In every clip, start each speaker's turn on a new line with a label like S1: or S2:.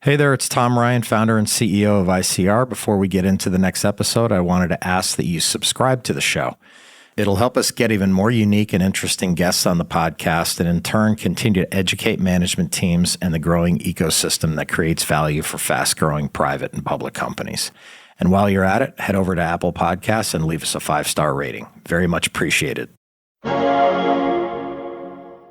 S1: Hey there, it's Tom Ryan, founder and CEO of ICR. Before we get into the next episode, I wanted to ask that you subscribe to the show. It'll help us get even more unique and interesting guests on the podcast and in turn continue to educate management teams and the growing ecosystem that creates value for fast-growing private and public companies. And while you're at it, head over to Apple Podcasts and leave us a 5-star rating. Very much appreciated.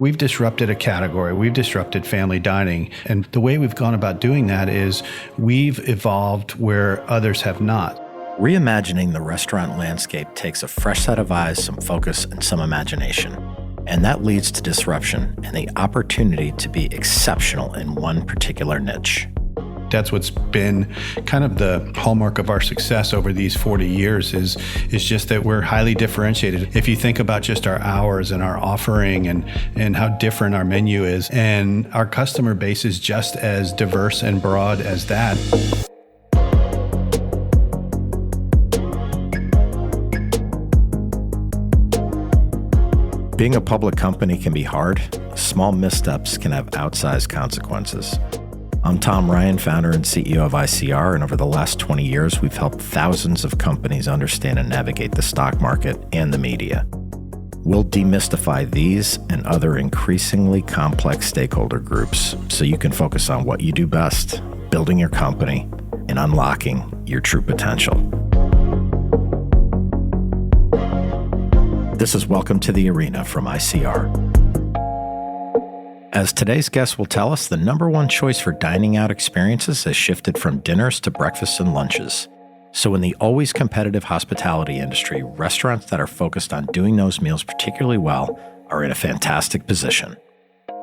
S2: We've disrupted a category. We've disrupted family dining. And the way we've gone about doing that is we've evolved where others have not.
S1: Reimagining the restaurant landscape takes a fresh set of eyes, some focus, and some imagination. And that leads to disruption and the opportunity to be exceptional in one particular niche.
S2: That's what's been kind of the hallmark of our success over these 40 years is just that we're highly differentiated. If you think about just our hours and our offering and how different our menu is, and our customer base is just as diverse and broad as that.
S1: Being a public company can be hard. Small missteps can have outsized consequences. I'm Tom Ryan, founder and CEO of ICR, and over the last 20 years, we've helped thousands of companies understand and navigate the stock market and the media. We'll demystify these and other increasingly complex stakeholder groups so you can focus on what you do best, building your company and unlocking your true potential. This is Welcome to the Arena from ICR. As today's guest will tell us, the number one choice for dining out experiences has shifted from dinners to breakfasts and lunches. So in the always competitive hospitality industry, restaurants that are focused on doing those meals particularly well are in a fantastic position.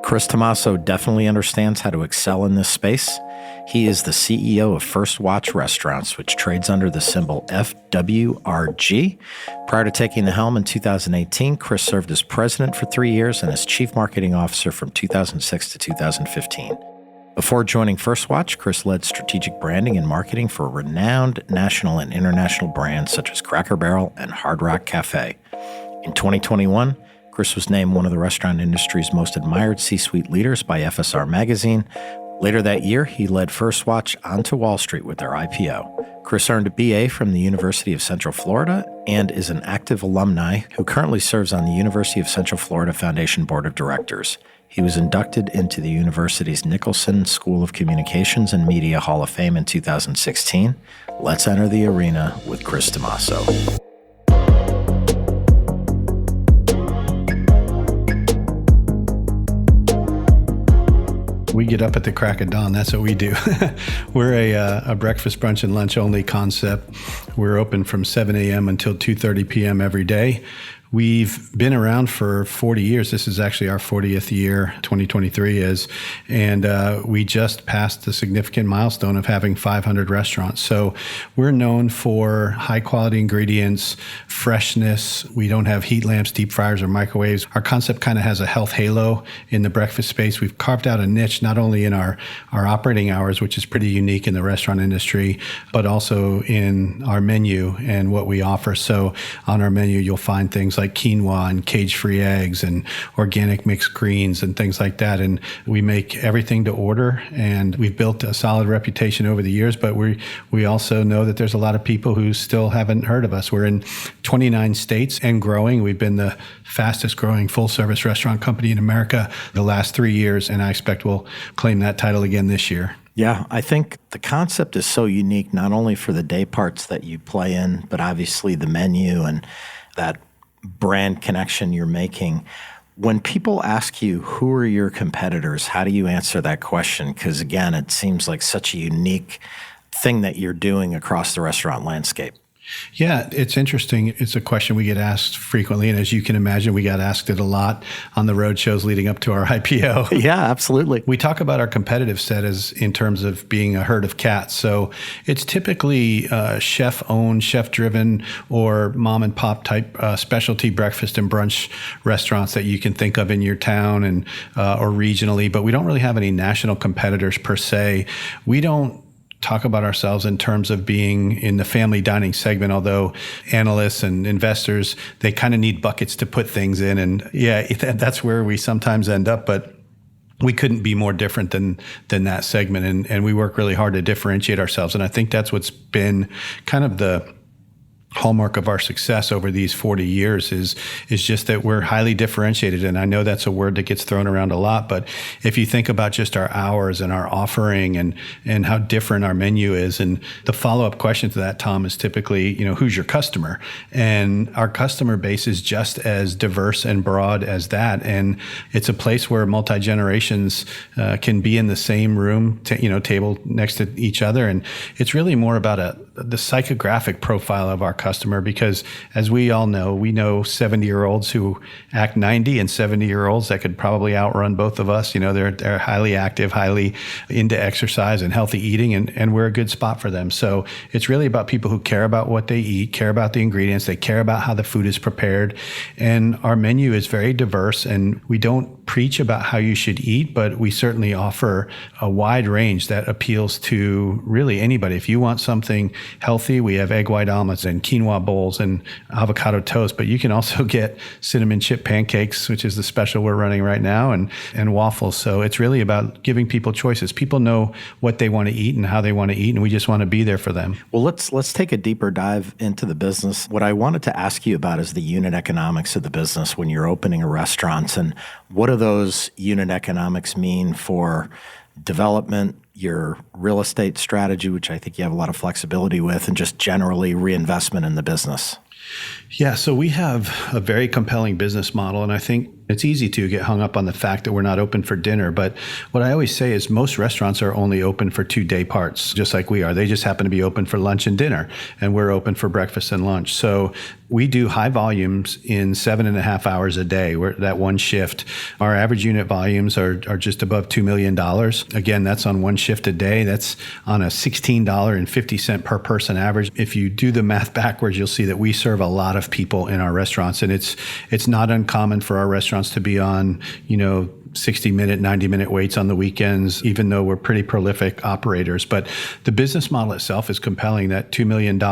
S1: Chris Tomasso definitely understands how to excel in this space. He is the CEO of First Watch Restaurants, which trades under the symbol FWRG. Prior to taking the helm in 2018, Chris served as president for 3 years and as chief marketing officer from 2006 to 2015. Before joining First Watch, Chris led strategic branding and marketing for renowned national and international brands such as Cracker Barrel and Hard Rock Cafe. In 2021, Chris was named one of the restaurant industry's most admired C-suite leaders by FSR Magazine. Later that year, he led First Watch onto Wall Street with their IPO. Chris earned a BA from the University of Central Florida and is an active alumni who currently serves on the University of Central Florida Foundation Board of Directors. He was inducted into the university's Nicholson School of Communications and Media Hall of Fame in 2016. Let's enter the arena with Chris Tomasso.
S2: We get up at the crack of dawn. That's what we do. We're a breakfast, brunch, and lunch only concept. We're open from 7 a.m. until 2:30 p.m. every day. We've been around for 40 years. This is actually our 40th year, 2023 is, and we just passed the significant milestone of having 500 restaurants. So we're known for high quality ingredients, freshness. We don't have heat lamps, deep fryers, or microwaves. Our concept kind of has a health halo in the breakfast space. We've carved out a niche not only in our operating hours, which is pretty unique in the restaurant industry, but also in our menu and what we offer. So on our menu, you'll find things like quinoa and cage-free eggs and organic mixed greens and things like that. And we make everything to order, and we've built a solid reputation over the years, but we also know that there's a lot of people who still haven't heard of us. We're in 29 states and growing. We've been the fastest growing full-service restaurant company in America the last 3 years, and I expect we'll claim that title again this year.
S1: Yeah, I think the concept is so unique, not only for the day parts that you play in, but obviously the menu and that brand connection you're making. When people ask you, who are your competitors, how do you answer that question? Because again, it seems like such a unique thing that you're doing across the restaurant landscape.
S2: Yeah, it's interesting. It's a question we get asked frequently. And as you can imagine, we got asked it a lot on the road shows leading up to our IPO.
S1: Yeah, absolutely.
S2: We talk about our competitive set as in terms of being a herd of cats. So it's typically chef-owned, chef-driven, or mom-and-pop type specialty breakfast and brunch restaurants that you can think of in your town and or regionally. But we don't really have any national competitors per se. We don't talk about ourselves in terms of being in the family dining segment, although analysts and investors, they kind of need buckets to put things in. And yeah, that's where we sometimes end up. But we couldn't be more different than that segment. And we work really hard to differentiate ourselves. And I think that's what's been kind of the hallmark of our success over these 40 years is just that we're highly differentiated. And I know that's a word that gets thrown around a lot, but if you think about just our hours and our offering and how different our menu is, and the follow-up question to that, Tom, is typically, who's your customer? And our customer base is just as diverse and broad as that. And it's a place where multi-generations can be in the same room, table next to each other. And it's really more about the psychographic profile of our customer, because as we all know, we know 70-year-olds who act 90 and 70-year-olds that could probably outrun both of us. They're highly active, highly into exercise and healthy eating, and we're a good spot for them. So it's really about people who care about what they eat, care about the ingredients, they care about how the food is prepared. And our menu is very diverse, and we don't preach about how you should eat, but we certainly offer a wide range that appeals to really anybody. If you want something healthy, we have egg white omelets and quinoa bowls and avocado toast, but you can also get cinnamon chip pancakes, which is the special we're running right now, and waffles. So it's really about giving people choices. People know what they want to eat and how they want to eat, and we just want to be there for them.
S1: Well, let's take a deeper dive into the business. What I wanted to ask you about is the unit economics of the business when you're opening a restaurant, and what do those unit economics mean for development, your real estate strategy, which I think you have a lot of flexibility with, and just generally reinvestment in the business?
S2: Yeah, so we have a very compelling business model, and I think it's easy to get hung up on the fact that we're not open for dinner. But what I always say is most restaurants are only open for 2 day parts, just like we are. They just happen to be open for lunch and dinner, and we're open for breakfast and lunch. So we do high volumes in 7.5 hours a day. We're that one shift. Our average unit volumes are just above $2 million. Again, that's on one shift a day. That's on a $16.50 per person average. If you do the math backwards, you'll see that we serve a lot of people in our restaurants, and it's not uncommon for our restaurants to be on, 60-minute, 90-minute waits on the weekends, even though we're pretty prolific operators. But the business model itself is compelling. That $2 million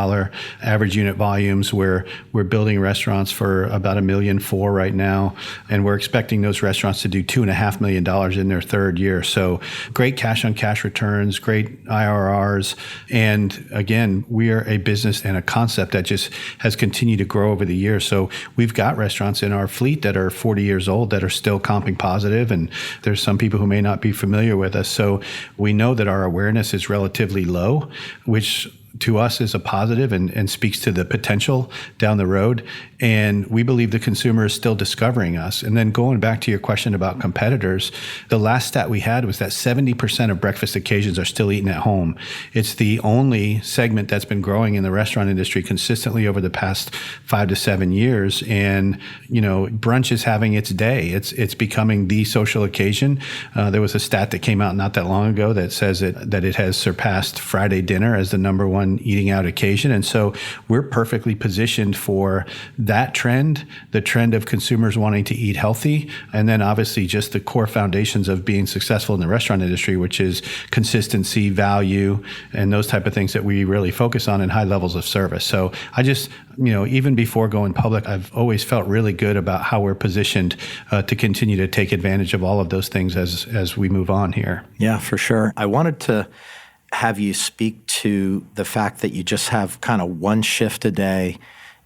S2: average unit volumes, where we're building restaurants for about $1.4 million right now, and we're expecting those restaurants to do $2.5 million in their third year. So great cash-on-cash returns, great IRRs, and again, we are a business and a concept that just has continued to grow over the years. So we've got restaurants in our fleet that are 40 years old that are still comping positive, and there's some people who may not be familiar with us. So we know that our awareness is relatively low, which to us is a positive and speaks to the potential down the road. And we believe the consumer is still discovering us. And then going back to your question about competitors, the last stat we had was that 70% of breakfast occasions are still eaten at home. It's the only segment that's been growing in the restaurant industry consistently over the past 5 to 7 years. And, brunch is having its day. It's becoming the social occasion. There was a stat that came out not that long ago that says that it has surpassed Friday dinner as the number one eating out occasion. And so we're perfectly positioned for that trend, the trend of consumers wanting to eat healthy, and then obviously just the core foundations of being successful in the restaurant industry, which is consistency, value, and those type of things that we really focus on, in high levels of service. So I just, even before going public, I've always felt really good about how we're positioned to continue to take advantage of all of those things as we move on here.
S1: Yeah, for sure. I wanted to have you speak to the fact that you just have kind of one shift a day.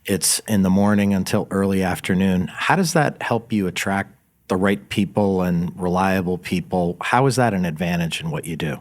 S1: It's in the morning until early afternoon. How does that help you attract the right people and reliable people? How is that an advantage in what you do?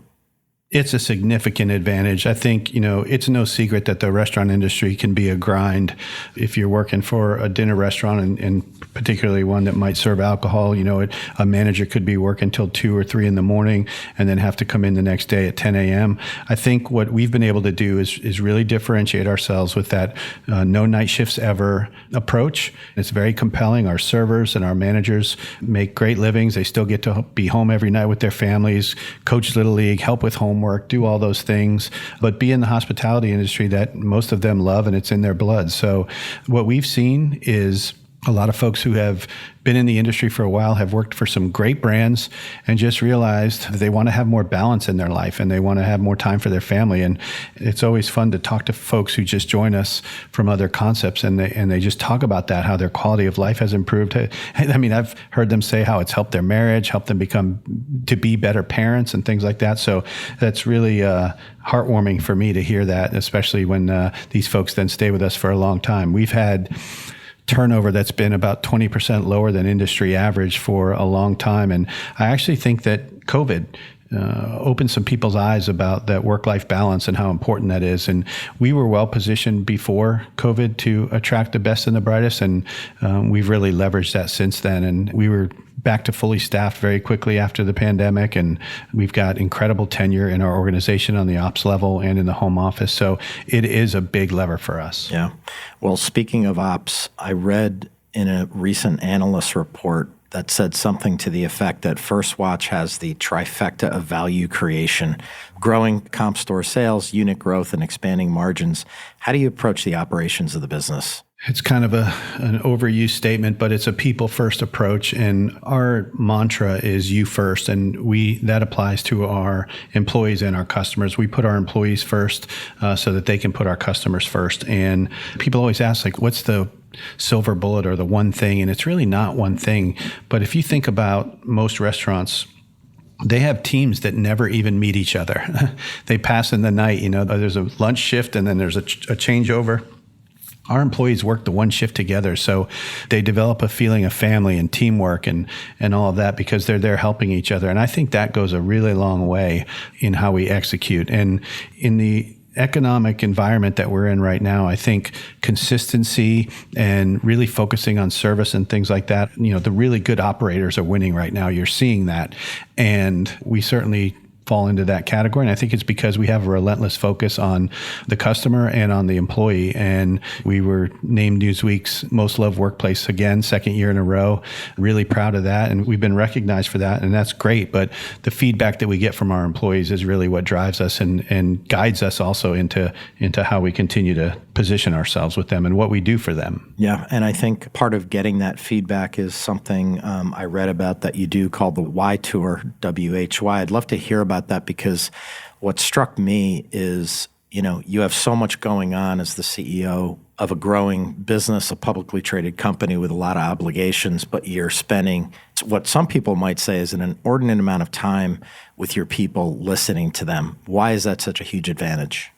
S2: It's a significant advantage. I think, it's no secret that the restaurant industry can be a grind. If you're working for a dinner restaurant and particularly one that might serve alcohol, a manager could be working till 2 or 3 in the morning and then have to come in the next day at 10 a.m. I think what we've been able to do is really differentiate ourselves with that no night shifts ever approach. It's very compelling. Our servers and our managers make great livings. They still get to be home every night with their families, coach Little League, help with homework, do all those things, but be in the hospitality industry that most of them love, and it's in their blood. So what we've seen is A lot of folks who have been in the industry for a while have worked for some great brands and just realized that they want to have more balance in their life and they want to have more time for their family. And it's always fun to talk to folks who just join us from other concepts, and they just talk about that, how their quality of life has improved. I mean, I've heard them say how it's helped their marriage, helped them to be better parents and things like that. So that's really heartwarming for me to hear that, especially when these folks then stay with us for a long time. We've had turnover that's been about 20% lower than industry average for a long time. And I actually think that COVID opened some people's eyes about that work-life balance and how important that is. And we were well positioned before COVID to attract the best and the brightest. And we've really leveraged that since then. And we were back to fully staffed very quickly after the pandemic. And we've got incredible tenure in our organization on the ops level and in the home office. So it is a big lever for us.
S1: Yeah. Well, speaking of ops, I read in a recent analyst report that said something to the effect that First Watch has the trifecta of value creation: growing comp store sales, unit growth, and expanding margins. How do you approach the operations of the business?
S2: It's kind of an overused statement, but it's a people-first approach, and our mantra is you first, and that applies to our employees and our customers. We put our employees first so that they can put our customers first. And people always ask, like, what's the silver bullet or the one thing? And it's really not one thing. But if you think about most restaurants, they have teams that never even meet each other. They pass in the night. There's a lunch shift and then there's a changeover. Our employees work the one shift together, so they develop a feeling of family and teamwork and all of that because they're there helping each other. And I think that goes a really long way in how we execute. And in the economic environment that we're in right now, I think consistency and really focusing on service and things like that, the really good operators are winning right now. You're seeing that. And we certainly fall into that category. And I think it's because we have a relentless focus on the customer and on the employee. And we were named Newsweek's Most Loved Workplace again, second year in a row. Really proud of that. And we've been recognized for that. And that's great. But the feedback that we get from our employees is really what drives us and guides us also into how we continue to position ourselves with them and what we do for them.
S1: Yeah. And I think part of getting that feedback is something I read about that you do called the Why Tour, WHY. I'd love to hear about that, because what struck me is, you have so much going on as the CEO of a growing business, a publicly traded company with a lot of obligations, but you're spending what some people might say is an inordinate amount of time with your people, listening to them. Why is that such a huge advantage?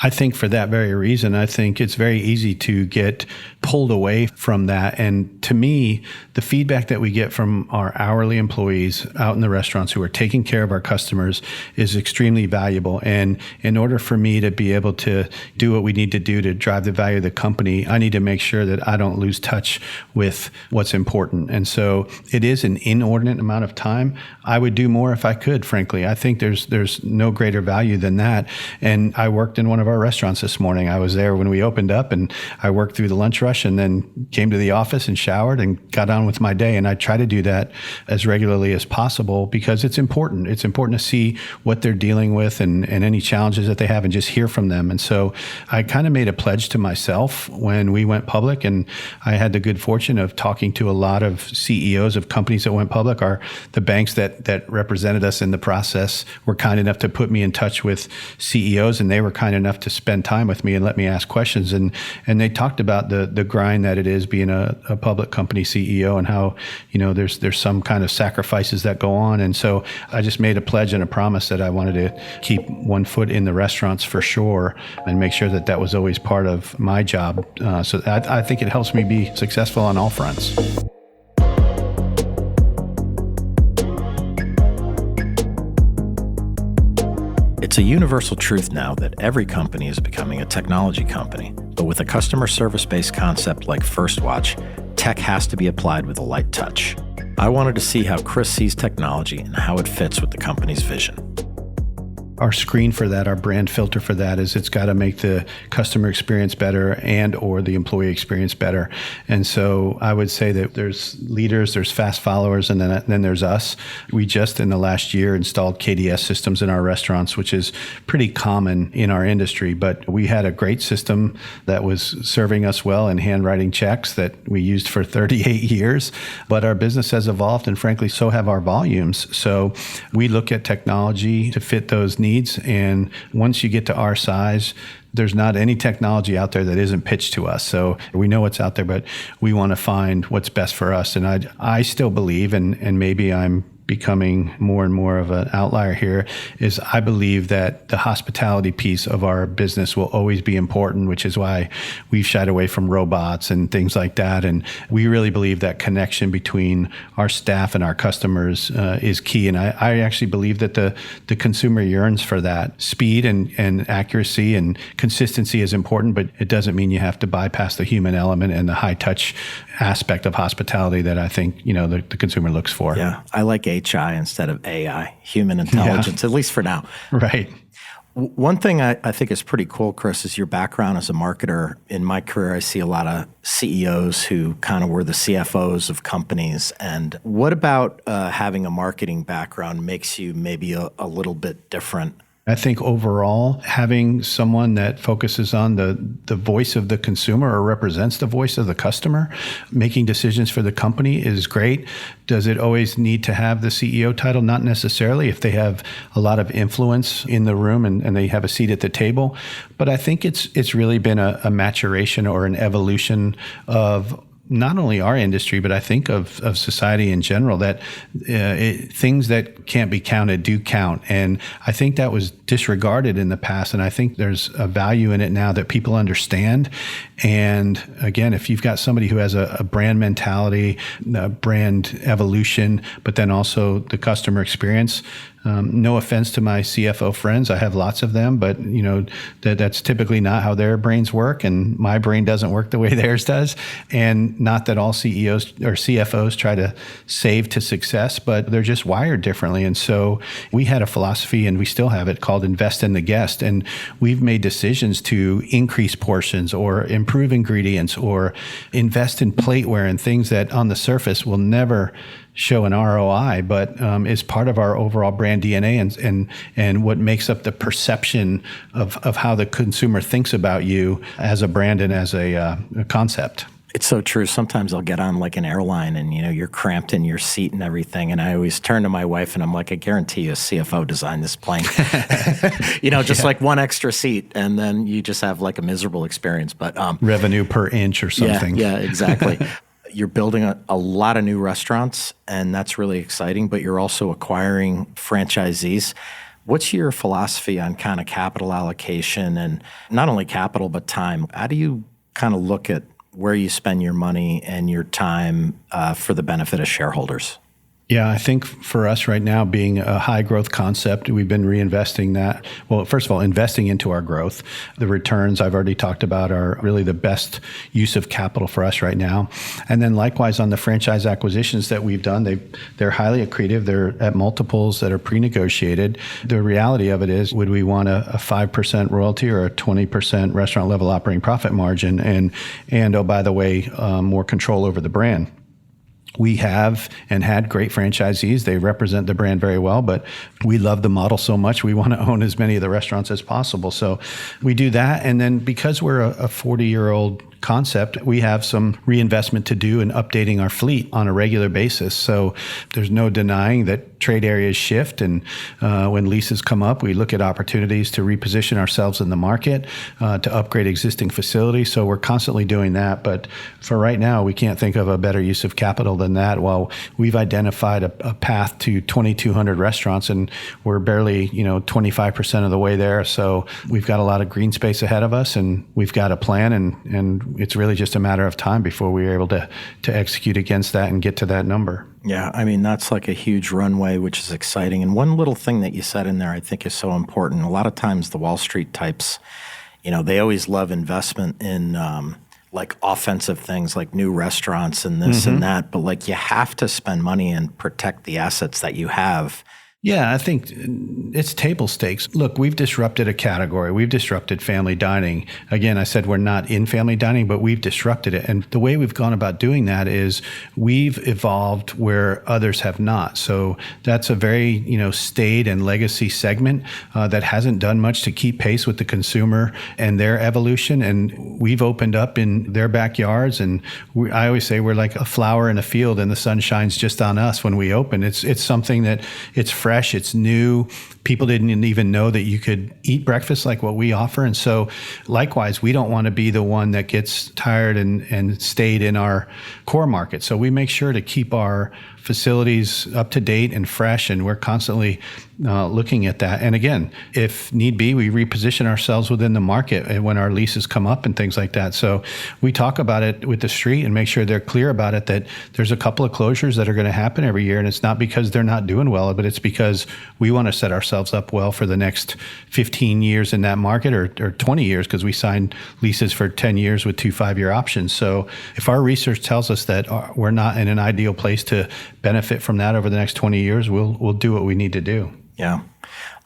S2: I think for that very reason, I think it's very easy to get pulled away from that. And to me, the feedback that we get from our hourly employees out in the restaurants who are taking care of our customers is extremely valuable. And in order for me to be able to do what we need to do to drive the value of the company, I need to make sure that I don't lose touch with what's important. And so it is an inordinate amount of time. I would do more if I could, frankly. I think there's no greater value than that. And I worked in one of our restaurants this morning. I was there when we opened up, and I worked through the lunch rush and then came to the office and showered and got on with my day. And I try to do that as regularly as possible because it's important. It's important to see what they're dealing with and any challenges that they have and just hear from them. And so I kind of made a pledge to myself when we went public, and I had the good fortune of talking to a lot of CEOs of companies that went public. The banks that represented us in the process were kind enough to put me in touch with CEOs, and they were kind enough to spend time with me and let me ask questions. And they talked about the grind that it is being a public company CEO and how, there's some kind of sacrifices that go on. And so I just made a pledge and a promise that I wanted to keep one foot in the restaurants for sure and make sure that was always part of my job. So I think it helps me be successful on all fronts.
S1: It's a universal truth now that every company is becoming a technology company, but with a customer service-based concept like First Watch, tech has to be applied with a light touch. I wanted to see how Chris sees technology and how it fits with the company's vision.
S2: our screen for that, our brand filter for that is it's got to make the customer experience better and or the employee experience better. And so I would say that there's leaders, there's fast followers, and then there's us. We just in the last year installed KDS systems in our restaurants, which is pretty common in our industry. But we had a great system that was serving us well in handwriting checks that we used for 38 years. But our business has evolved, and frankly, so have our volumes. So we look at technology to fit those needs. And once you get to our size, there's not any technology out there that isn't pitched to us. So we know what's out there, but we want to find what's best for us. And I still believe, and maybe I'm becoming more and more of an outlier here, is I believe that the hospitality piece of our business will always be important, which is why we've shied away from robots and things like that. And we really believe that connection between our staff and our customers is key. And I actually believe that the consumer yearns for that. Speed and accuracy and consistency is important, but it doesn't mean you have to bypass the human element and the high touch aspect of hospitality that I think, the consumer looks for.
S1: Yeah, I like HI instead of AI, human intelligence, at least for now.
S2: Right.
S1: One thing I think is pretty cool, Chris, is your background as a marketer. In my career, I see a lot of CEOs who kind of were the CFOs of companies. And what about having a marketing background makes you maybe a little bit different?
S2: I think overall, having someone that focuses on the voice of the consumer or represents the voice of the customer, making decisions for the company is great. Does it always need to have the CEO title? Not necessarily, if they have a lot of influence in the room and they have a seat at the table. But I think it's really been a maturation or an evolution of not only our industry, but I think of society in general, that things that can't be counted do count. And I think that was disregarded in the past. And I think there's a value in it now that people understand. And again, if you've got somebody who has a brand mentality, a brand evolution, but then also the customer experience, no offense to my CFO friends, I have lots of them, but that's typically not how their brains work, and my brain doesn't work the way theirs does. And not that all CEOs or CFOs try to save to success, but they're just wired differently. And so we had a philosophy, and we still have it, called invest in the guest. And we've made decisions to increase portions or improve ingredients or invest in plateware and things that on the surface will never show an ROI, but is part of our overall brand DNA and what makes up the perception of how the consumer thinks about you as a brand and as a concept.
S1: It's so true. Sometimes I'll get on like an airline and, you're cramped in your seat and everything. And I always turn to my wife and I'm like, I guarantee you a CFO designed this plane. Just like one extra seat. And then you just have like a miserable experience. But
S2: revenue per inch or something.
S1: Yeah, exactly. You're building a lot of new restaurants, and that's really exciting, but you're also acquiring franchisees. What's your philosophy on kind of capital allocation, and not only capital, but time? How do you kind of look at where you spend your money and your time for the benefit of shareholders?
S2: Yeah, I think for us right now, being a high growth concept, we've been reinvesting that. Well, first of all, investing into our growth. The returns I've already talked about are really the best use of capital for us right now. And then likewise on the franchise acquisitions that we've done, they're highly accretive. They're at multiples that are pre-negotiated. The reality of it is, would we want a 5% royalty or a 20% restaurant level operating profit margin? And oh, by the way, more control over the brand. We have and had great franchisees. They represent the brand very well, but we love the model so much, we want to own as many of the restaurants as possible. So we do that. And then because we're a 40-year-old concept, we have some reinvestment to do in updating our fleet on a regular basis. So there's no denying that trade areas shift. And when leases come up, we look at opportunities to reposition ourselves in the market, to upgrade existing facilities. So we're constantly doing that. But for right now, we can't think of a better use of capital than that. While we've identified a path to 2,200 restaurants, and we're barely 25% of the way there. So we've got a lot of green space ahead of us, and we've got a plan, and it's really just a matter of time before we are able to execute against that and get to that number.
S1: Yeah, I mean, that's like a huge runway, which is exciting. And one little thing that you said in there I think is so important. A lot of times the Wall Street types, they always love investment in like offensive things like new restaurants and this and that. But like you have to spend money and protect the assets that you have.
S2: Yeah, I think it's table stakes. Look, we've disrupted a category. We've disrupted family dining. Again, I said we're not in family dining, but we've disrupted it. And the way we've gone about doing that is we've evolved where others have not. So that's a very, staid and legacy segment that hasn't done much to keep pace with the consumer and their evolution. And we've opened up in their backyards. And I always say we're like a flower in a field and the sun shines just on us when we open. It's something that it's fresh, it's new. People didn't even know that you could eat breakfast like what we offer. And so likewise, we don't want to be the one that gets tired and stayed in our core market. So we make sure to keep our facilities up to date and fresh, and we're constantly looking at that. And again, if need be, we reposition ourselves within the market and when our leases come up and things like that. So we talk about it with the street and make sure they're clear about it, that there's a couple of closures that are going to happen every year. And it's not because they're not doing well, but it's because we want to set ourselves up well for the next 15 years in that market, or 20 years, because we signed leases for 10 years with 2 5-year options. So if our research tells us that we're not in an ideal place to benefit from that over the next 20 years, we'll do what we need to do.
S1: Yeah.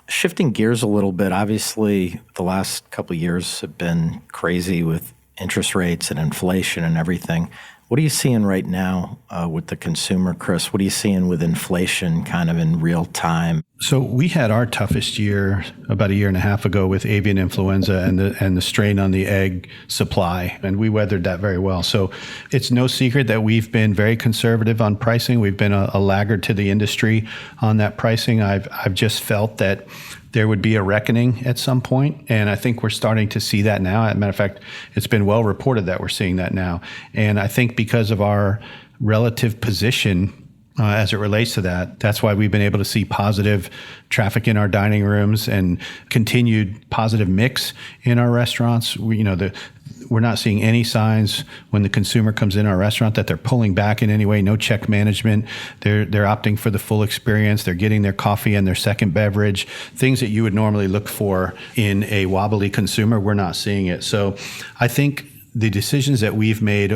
S1: Shifting gears a little bit, obviously the last couple of years have been crazy with interest rates and inflation and everything. What are you seeing right now with the consumer, Chris? What are you seeing with inflation kind of in real time?
S2: So we had our toughest year about a year and a half ago with avian influenza and the strain on the egg supply, and we weathered that very well. So it's no secret that we've been very conservative on pricing. We've been a laggard to the industry on that pricing. I've just felt that there would be a reckoning at some point, and I think we're starting to see that now. As a matter of fact, it's been well reported that we're seeing that now. And I think because of our relative position as it relates to that, that's why we've been able to see positive traffic in our dining rooms and continued positive mix in our restaurants. We're not seeing any signs when the consumer comes in our restaurant that they're pulling back in any way. No check management. They're opting for the full experience. They're getting their coffee and their second beverage, things that you would normally look for in a wobbly consumer. We're not seeing it. So I think the decisions that we've made,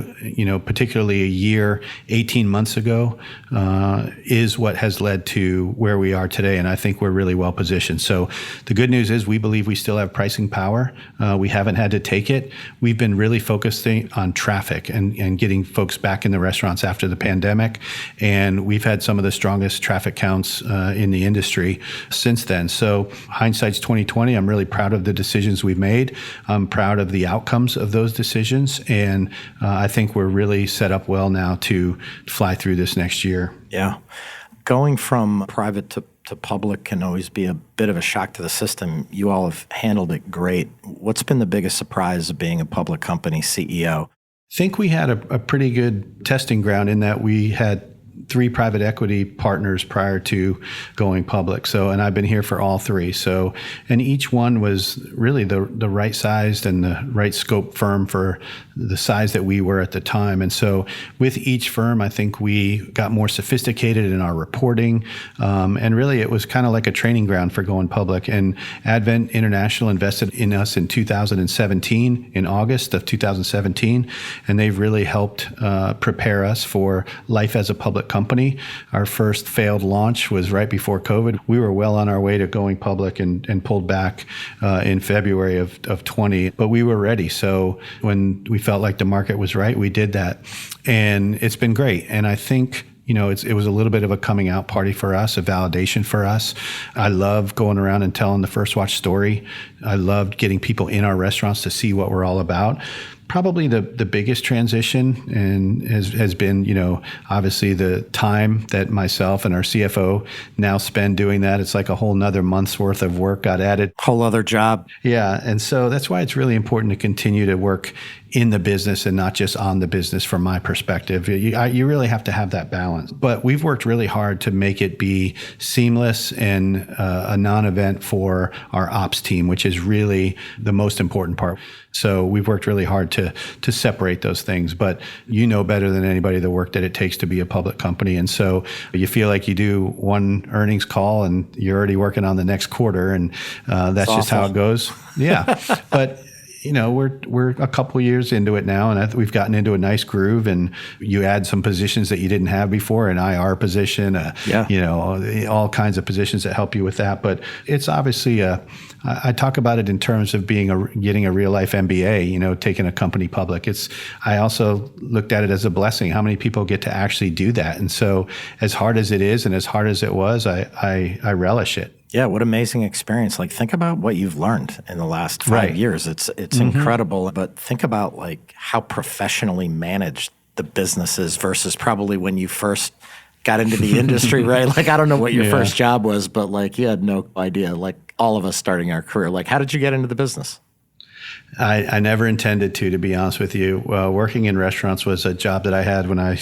S2: particularly a year, 18 months ago, is what has led to where we are today. And I think we're really well positioned. So the good news is we believe we still have pricing power. We haven't had to take it. We've been really focusing on traffic and getting folks back in the restaurants after the pandemic. And we've had some of the strongest traffic counts in the industry since then. So hindsight's 2020. I'm really proud of the decisions we've made. I'm proud of the outcomes of those decisions. And I think we're really set up well now to fly through this next year.
S1: Yeah. Going from private to public can always be a bit of a shock to the system. You all have handled it great. What's been the biggest surprise of being a public company CEO?
S2: I think we had a pretty good testing ground in that we had 3 private equity partners prior to going public. So, and I've been here for all 3. So, and each one was really the right sized and the right scope firm for the size that we were at the time. And so with each firm, I think we got more sophisticated in our reporting. And really it was kind of like a training ground for going public. And Advent International invested in us in 2017, in August of 2017. And they've really helped prepare us for life as a public company. Our first failed launch was right before COVID. We were well on our way to going public and pulled back in February of 20, but we were ready. So when we felt like the market was right, we did that. And it's been great. And I think it was a little bit of a coming out party for us, a validation for us. I love going around and telling the First Watch story. I loved getting people in our restaurants to see what we're all about. Probably the biggest transition and has been, obviously the time that myself and our CFO now spend doing that. It's like a whole nother month's worth of work got added.
S1: Whole other job.
S2: Yeah. And so that's why it's really important to continue to work in the business and not just on the business from my perspective. You really have to have that balance. But we've worked really hard to make it be seamless and a non-event for our ops team, which is really the most important part. So we've worked really hard to separate those things. But you know better than anybody the work that it takes to be a public company. And so you feel like you do one earnings call and you're already working on the next quarter. And that's just how it goes. Yeah. But we're a couple years into it now, and we've gotten into a nice groove. And you add some positions that you didn't have before, an IR position, all kinds of positions that help you with that. But it's obviously I talk about it in terms of getting a real life MBA, taking a company public. I also looked at it as a blessing. How many people get to actually do that? And so as hard as it is and as hard as it was, I relish it.
S1: Yeah, what amazing experience. Like, think about what you've learned in the last 5 years. It's incredible. But think about how professionally managed the business is versus probably when you first got into the industry, right? I don't know what your first job was, but you had no idea. All of us starting our career. How did you get into the business?
S2: I never intended to be honest with you. Working in restaurants was a job that I had when I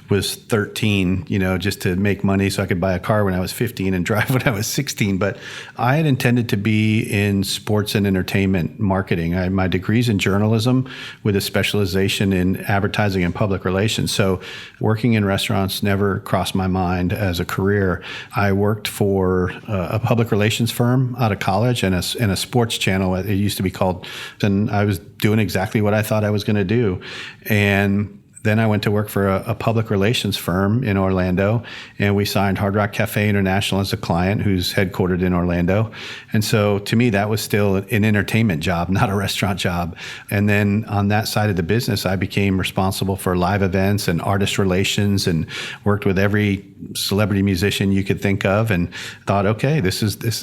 S2: was 13, just to make money so I could buy a car when I was 15 and drive when I was 16. But I had intended to be in sports and entertainment marketing. My degree's in journalism with a specialization in advertising and public relations. So working in restaurants never crossed my mind as a career. I worked for a public relations firm out of college and a sports channel. It used to be called, and I was doing exactly what I thought I was going to do. And then I went to work for a public relations firm in Orlando, and we signed Hard Rock Cafe International as a client who's headquartered in Orlando. And so to me, that was still an entertainment job, not a restaurant job. And then on that side of the business, I became responsible for live events and artist relations and worked with every celebrity musician you could think of and thought, okay,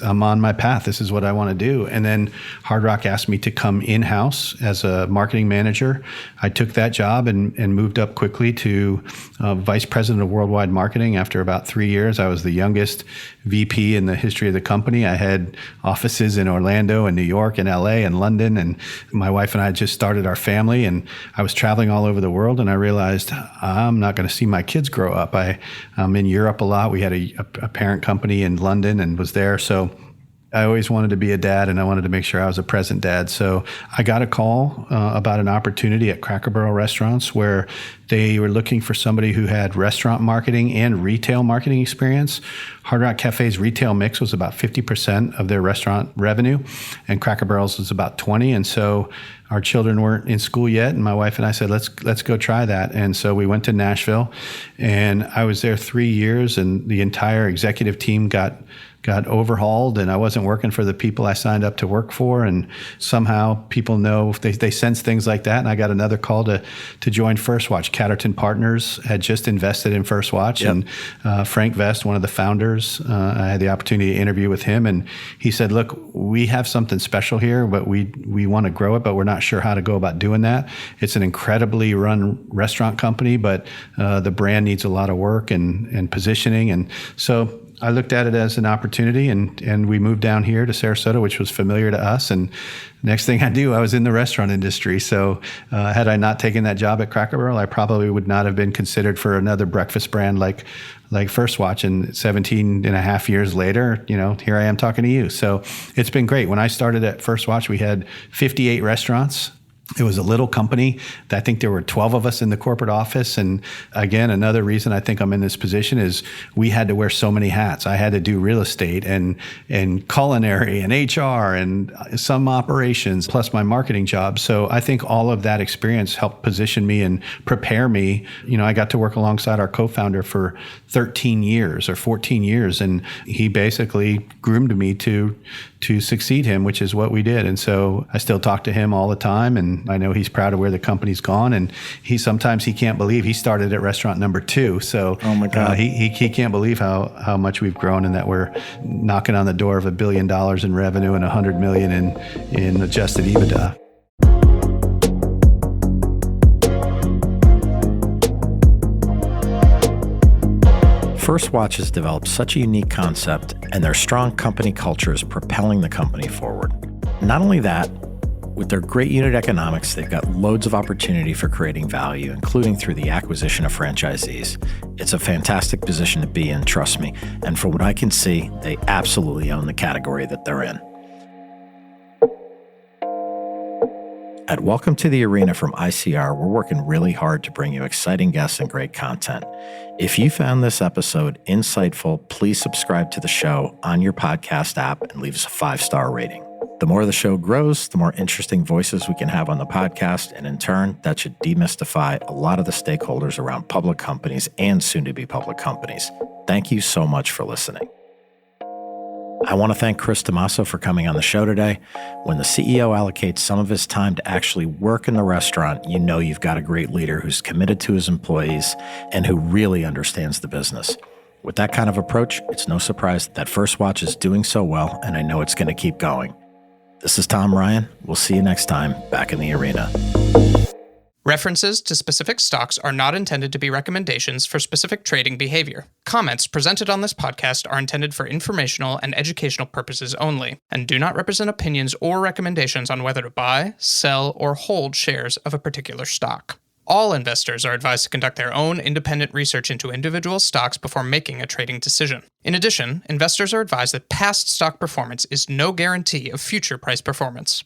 S2: I'm on my path. This is what I want to do. And then Hard Rock asked me to come in-house as a marketing manager. I took that job and moved up quickly to vice president of worldwide marketing. After about 3 years, I was the youngest VP in the history of the company. I had offices in Orlando and New York and LA and London, and my wife and I had just started our family, and I was traveling all over the world, and I realized I'm not going to see my kids grow up. I'm in Europe a lot. We had a parent company in London and was there. So I always wanted to be a dad, and I wanted to make sure I was a present dad. So I got a call about an opportunity at Cracker Barrel Restaurants where they were looking for somebody who had restaurant marketing and retail marketing experience. Hard Rock Cafe's retail mix was about 50% of their restaurant revenue, and Cracker Barrel's was about 20%. And so our children weren't in school yet, and my wife and I said, let's go try that. And so we went to Nashville, and I was there 3 years, and the entire executive team got overhauled, and I wasn't working for the people I signed up to work for. And somehow people know, they sense things like that. And I got another call to join First Watch. Catterton Partners had just invested in First Watch. Yep. And Frank Vest, one of the founders, I had the opportunity to interview with him. And he said, look, we have something special here, but we want to grow it, but we're not sure how to go about doing that. It's an incredibly run restaurant company, but the brand needs a lot of work and positioning. And so I looked at it as an opportunity, and we moved down here to Sarasota, which was familiar to us. And next thing I knew, I was in the restaurant industry. So had I not taken that job at Cracker Barrel, I probably would not have been considered for another breakfast brand like First Watch. And 17 and a half years later, here I am talking to you. So it's been great. When I started at First Watch, we had 58 restaurants. It was a little company. I think there were 12 of us in the corporate office. And again, another reason I think I'm in this position is we had to wear so many hats. I had to do real estate and culinary and HR and some operations, plus my marketing job. So I think all of that experience helped position me and prepare me. I got to work alongside our co-founder for 13 years or 14 years. And he basically groomed me to succeed him, which is what we did. And so I still talk to him all the time, and I know he's proud of where the company's gone. And sometimes he can't believe he started at restaurant number 2. So
S1: oh my God.
S2: He can't believe how much we've grown, and that we're knocking on the door of $1 billion in revenue and $100 million in adjusted EBITDA.
S1: First Watch has developed such a unique concept, and their strong company culture is propelling the company forward. Not only that, with their great unit economics, they've got loads of opportunity for creating value, including through the acquisition of franchisees. It's a fantastic position to be in, trust me. And from what I can see, they absolutely own the category that they're in. At Welcome to the Arena from ICR, we're working really hard to bring you exciting guests and great content. If you found this episode insightful, please subscribe to the show on your podcast app and leave us a 5-star rating. The more the show grows, the more interesting voices we can have on the podcast, and in turn, that should demystify a lot of the stakeholders around public companies and soon-to-be public companies. Thank you so much for listening. I want to thank Chris Tomasso for coming on the show today. When the CEO allocates some of his time to actually work in the restaurant, you know you've got a great leader who's committed to his employees and who really understands the business. With that kind of approach, it's no surprise that First Watch is doing so well, and I know it's going to keep going. This is Tom Ryan. We'll see you next time back in the arena.
S3: References to specific stocks are not intended to be recommendations for specific trading behavior. Comments presented on this podcast are intended for informational and educational purposes only, and do not represent opinions or recommendations on whether to buy, sell, or hold shares of a particular stock. All investors are advised to conduct their own independent research into individual stocks before making a trading decision. In addition, investors are advised that past stock performance is no guarantee of future price performance.